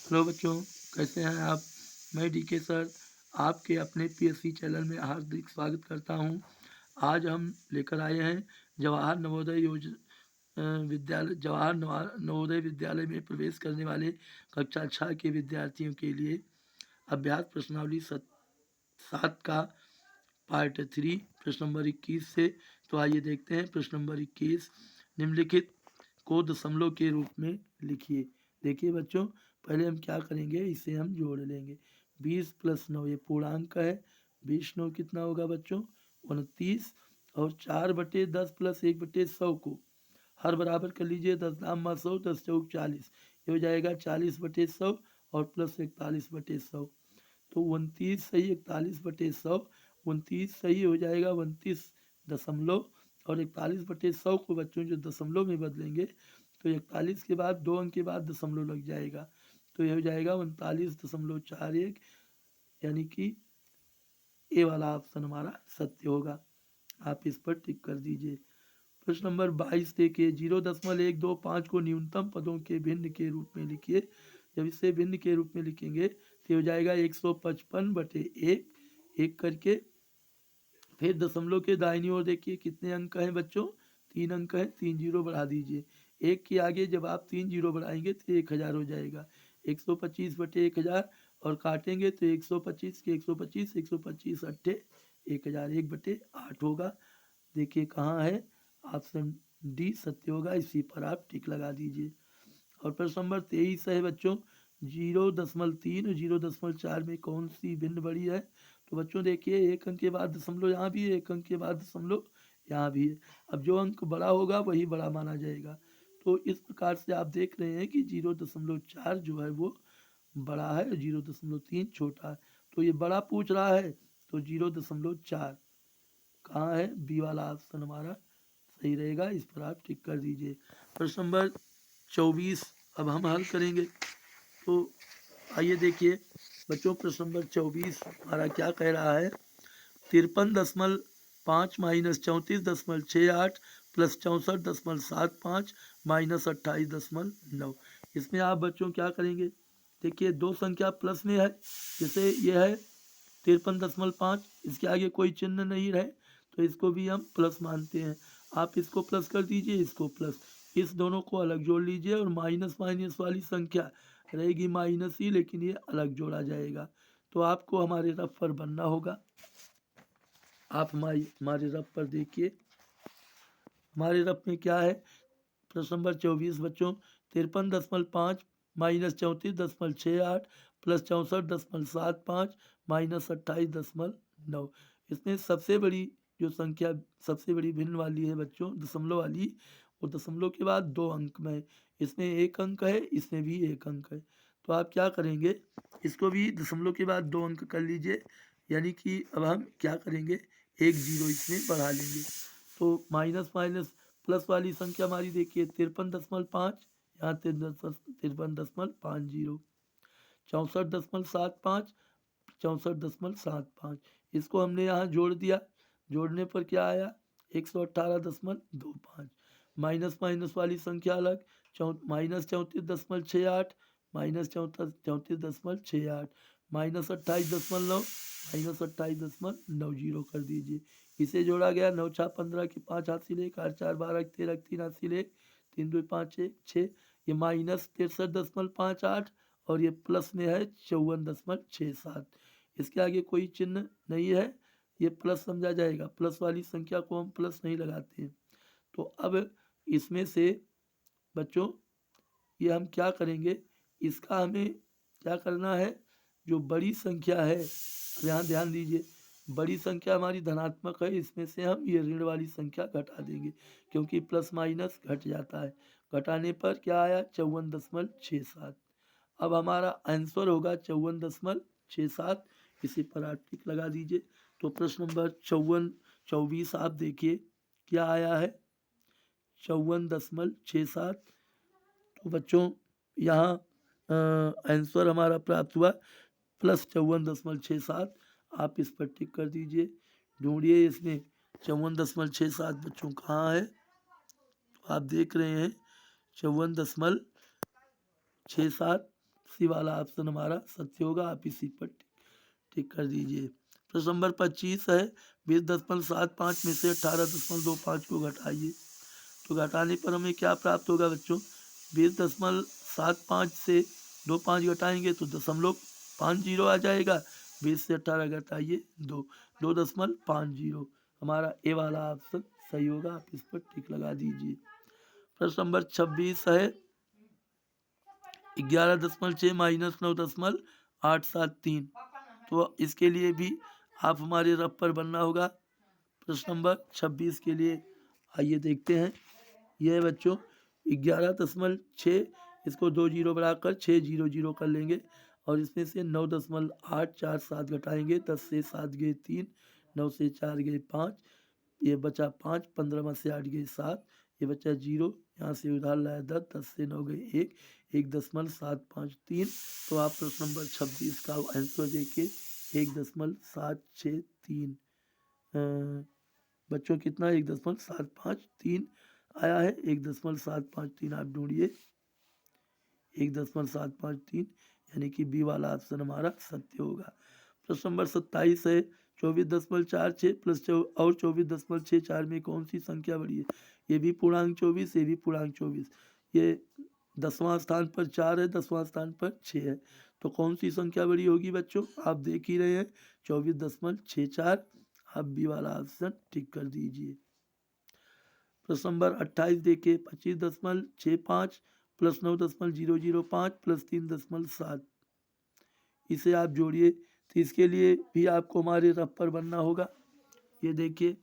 Hello बच्चों, कैसे हैं आप? मैं डीके सर आपके अपने पीएससी चैनल में हार्दिक स्वागत करता हूं। आज हम लेकर आए हैं जवाहर नवोदय विद्यालय नवोदय विद्यालय में प्रवेश करने वाले कक्षा 6 के विद्यार्थियों के लिए अभ्यास प्रश्नावली 7 का पार्ट 3 प्रश्न नंबर 21 से। तो आइए देखते हैं प्रश्न नंबर 21। निम्नलिखित को दशमलव के रूप में लिखिए। देखिए बच्चों, पहले हम क्या करेंगे, इसे हम जोड़ लेंगे। 20 + 9 ये पूर्णांक है। 20 × 9 कितना होगा बच्चों? 29। और 4/10 + 1/100 को हर बराबर कर लीजिए। 10 दाम 100, 10 चौक 40, ये हो जाएगा 40/100 और प्लस 41/100। तो 29 सही 41/100, 29 सही हो जाएगा 29 दशमलव। और 41/100 को बच्चों जो दशमलव में बदलेंगे तो 41 के बाद 2 अंक के बाद दशमलव लग जाएगा, तो यह हो जाएगा 39.41, यानी कि ए वाला ऑप्शन हमारा सत्य होगा। आप इस पर टिक कर दीजिए। प्रश्न नंबर 22 देखिए। 0.125 को न्यूनतम पदों के भिन्न के रूप में लिखिए। जब इसे भिन्न के रूप में लिखेंगे तो हो जाएगा 155/1 एक करके। फिर दशमलव के दाहिनी ओर देखिए कितने अंक हैं बच्चों? 3 अंक हैं। 3 जीरो बढ़ा दीजिए। एक के आगे जब आप 3 जीरो बढ़ाएंगे तो 1000 हो जाएगा। 125/1000 और काटेंगे तो 125 के 125, 125 अट्ठे 1000, 1/8 होगा। देखिए कहाँ है? ऑप्शन डी सत्य होगा। इसी पर आप टिक लगा दीजिए। और प्रश्न नंबर 23 है बच्चों। 0.3 और 0.4 में कौन सी भिन्न बड़ी है? तो बच्चों देखिए, एक अंक के बाद दशमलव यहाँ भी है, एक अंक के बाद दशमलव यहाँ भी है। अब जो अंक बड़ा होगा वही बड़ा माना जाएगा। तो इस प्रकार से आप देख रहे हैं कि 0.4 जो है वो बड़ा है और 0.3 छोटा है। तो ये बड़ा पूछ रहा है तो 0.4 कहाँ है? बी वाला ऑप्शन हमारा सही रहेगा। इस पर आप टिक कर दीजिए। प्रश्न नंबर 24 अब हम हल करेंगे। तो आइए देखिए बच्चों, प्रश्न नंबर 24 हमारा क्या कह रहा है? 53.5 - 34.68 + 64.75 - 28.9। इसमें आप बच्चों क्या करेंगे? देखिए दो संख्या प्लस में है, जैसे ये है 53.5, इसके आगे कोई चिन्ह नहीं रहे तो इसको भी हम प्लस मानते हैं। आप इसको प्लस कर दीजिए, इसको प्लस, इस दोनों को अलग जोड़ लीजिए और माइनस माइनस वाली संख्या रहेगी माइनस ही, लेकिन ये अलग जोड़ा जाएगा। तो आपको हमारे रफ पर बनना होगा। आप हमारे रफ पर देखिए, हमारे रफ में क्या है? प्रश्न नंबर 24 बच्चों। 53.5 - 34.68 + 64.75 - 28.9। इसमें सबसे बड़ी जो संख्या, सबसे बड़ी भिन्न वाली है बच्चों, दशमलव वाली, वो दशमलव के बाद 2 अंक में है। इसमें 1 अंक है, इसमें भी 1 अंक है। तो आप क्या करेंगे? इसको भी दशमलव के बाद 2 अंक कर लीजिए, यानी कि अब हम क्या करेंगे? 1 जीरो इसमें बढ़ा लेंगे। तो माइनस माइनस प्लस वाली संख्या हमारी देखिए 53.5, यहाँ 53.50, 64.75, 64.75, इसको हमने यहाँ जोड़ दिया। जोड़ने पर क्या आया? 118.25। माइनस माइनस वाली संख्या अलग, -34.68, -34.68, -28.9 कर दीजिए। इसे जोड़ा गया। 9 छा 15 की 5 हासिल 1, 8 4 12 13 3 हासिल 1, 3 2 5 1 6। ये -63.58 और ये प्लस में है 54.67। इसके आगे कोई चिन्ह नहीं है, ये प्लस समझा जाएगा। प्लस वाली संख्या को हम प्लस नहीं लगाते हैं। तो अब इसमें से बच्चों ये हम क्या करेंगे? इसका हमें क्या करना है? जो बड़ी संख्या है, यहाँ ध्यान दीजिए, बड़ी संख्या हमारी धनात्मक है, इसमें से हम ये ऋण वाली संख्या घटा देंगे, क्योंकि प्लस माइनस घट जाता है। घटाने पर क्या आया? 54.67। अब हमारा आंसर होगा 54.67। इसी पर आप टिक लगा दीजिए। तो प्रश्न नंबर 24 आप देखिए क्या आया है? 54.67। तो बच्चों यहाँ आंसर हमारा प्राप्त हुआ +54.67। आप इस पर टिक कर दीजिए। ढूंढिए इसमें 54.67 बच्चों कहाँ है? तो आप देख रहे हैं 54.67 सी वाला ऑप्शन हमारा सत्य होगा। आप इसी पर टिक कर दीजिए। प्रश्न नंबर 25 है 20.75 में से 18.25 को घटाइए। तो घटाने पर हमें क्या प्राप्त होगा बच्चों? 20.75 से 25 घटाएंगे तो 0.50 आ जाएगा। 20 से 18 घटाइए 2.50। हमारा ए वाला ऑप्शन सही होगा। आप इस पर टिक लगा दीजिए। प्रश्न नंबर 26 है 11.6 माइनस 9.873। तो इसके लिए भी आप हमारे रफ पर बनना होगा। प्रश्न नंबर 26 के लिए आइए देखते हैं। यह है बच्चों 11.6, इसको 2 जीरो बढ़ाकर 600 कर लेंगे और इसमें से 9.847 घटाएंगे। 10 से 7 गए 3, 9 से 4 गए 5, ये बचा 5, 15 में से 8 गए 7, ये बचा 0, यहाँ से उधार लाया 10, 10 से 9 गए 1, 1.753। तो आप प्रश्न नंबर 26 का आंसर देखिए 1.763। बच्चों कितना 1.753 आया है। 1.753 आप ढूंढिए। 1.753 यानी कि बी वाला ऑप्शन हमारा सत्य होगा। प्रश्न नंबर 27 है 24.46 प्लस और 24.64 में कौन सी संख्या बड़ी है? ये भी पूर्णांक 24, ये भी पूर्णांक 24। ये 10वां स्थान पर 4 है, 10वां स्थान पर 6 है। तो कौन सी संख्या बड़ी होगी बच्चों? आप देख ही रहे हैं 24.64। आप बी वाला ऑप्शन टिक कर दीजिए। प्रश्न नंबर 28 देखिए 25.65 प्लस 9.005 प्लस 3.7। इसे आप जोड़िए। तो इसके लिए भी आपको हमारे रफ पर बनना होगा। ये देखिए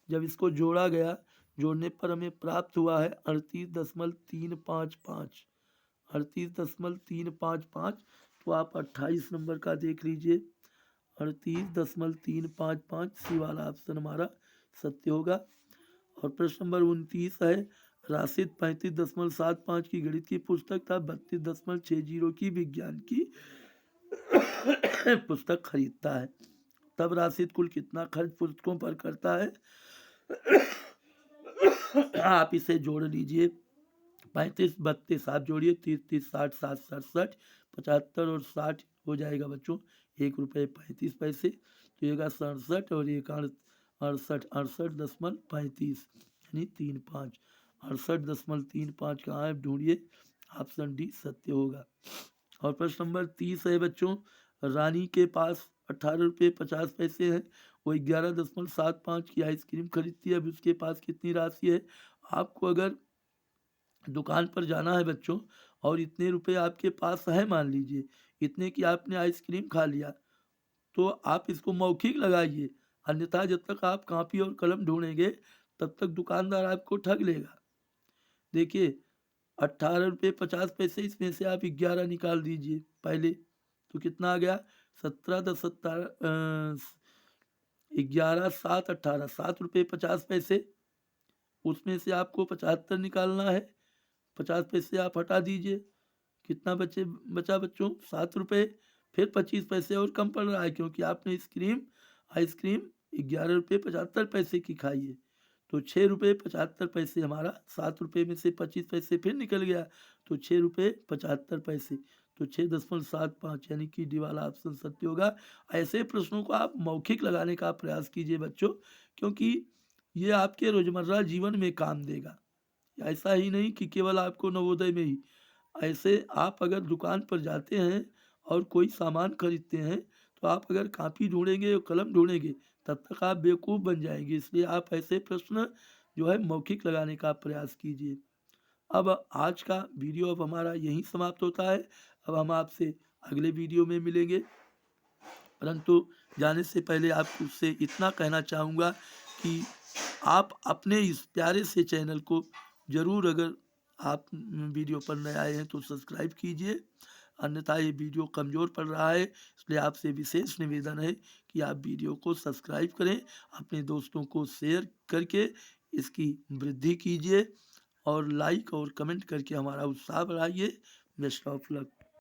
जब इसको जोड़ा गया, जोड़ने पर हमें प्राप्त हुआ है 38.355। 38.355। तो आप 28 नंबर का देख लीजिए 38.355 सी वाला ऑप्शन हमारा सत्य होगा। और प्रश्न नंबर 29 है राशिद 35.75 की गणित की पुस्तक था 32.60 की विज्ञान की पुस्तक खरीदता है, तब राशिद कुल कितना खर्च पुस्तकों पर करता है? आप इसे जोड़ लीजिए। 35, 32 आप जोड़िए 30, 30, 60, 60, 67, 75 और 60 हो जाएगा बच्चों 1 रुपये 35 पैसे। तो ये 67 और 68.35 यानी 35। 68.35 कहाँ है ढूंढिए। ऑप्शन डी सत्य होगा। और प्रश्न नंबर 30 है बच्चों रानी के पास 18 रुपये 50 पैसे हैं। वो 11.75 की आइसक्रीम खरीदती है। अभी उसके पास कितनी राशि है? आपको अगर दुकान पर जाना है बच्चों और इतने रुपए आपके पास है, मान लीजिए इतने की आपने आइसक्रीम खा लिया, तो आप इसको मौखिक लगाइए। अन्यथा जब तक आप कॉपी और कलम ढूंढेंगे तब तक दुकानदार आपको ठग लेगा। देखिए 18 रुपये 50 पैसे, इसमें से आप 11 निकाल दीजिए पहले, तो कितना आ गया 17, 11, 7, 18, 7 रुपये 50 पैसे। उसमें से आपको 75 निकालना है। 50 पैसे आप हटा दीजिए, कितना बचा बच्चों 7 रुपये। फिर 25 पैसे और कम पड़ रहा है क्योंकि आपने आइसक्रीम 11 रुपये 75 पैसे की खाई है। तो 6 रुपये 75 पैसे हमारा 7 रुपये में से 25 पैसे फिर निकल गया, तो 6 रुपये 75 पैसे। तो 6.75 यानी कि डी वाला ऑप्शन सत्य होगा। ऐसे प्रश्नों को आप मौखिक लगाने का प्रयास कीजिए बच्चों, क्योंकि ये आपके रोजमर्रा जीवन में काम देगा। ऐसा ही नहीं कि केवल आपको नवोदय में ही, ऐसे आप अगर दुकान पर जाते हैं और कोई सामान खरीदते हैं तो आप अगर कॉपी ढूंढेंगे और कलम ढूंढेंगे तब तक आप बेवकूफ़ बन जाएंगे। इसलिए आप ऐसे प्रश्न जो है मौखिक लगाने का प्रयास कीजिए। अब आज का वीडियो अब हमारा यहीं समाप्त होता है। अब हम आपसे अगले वीडियो में मिलेंगे, परंतु जाने से पहले आपसे इतना कहना चाहूँगा कि आप अपने इस प्यारे से चैनल को ज़रूर, अगर आप वीडियो पर नए आए हैं तो सब्सक्राइब कीजिए, अन्यथा ये वीडियो कमज़ोर पड़ रहा है। इसलिए आपसे विशेष निवेदन है कि आप वीडियो को सब्सक्राइब करें, अपने दोस्तों को शेयर करके इसकी वृद्धि कीजिए और लाइक और कमेंट करके हमारा उत्साह बढ़ाइए। Best of luck.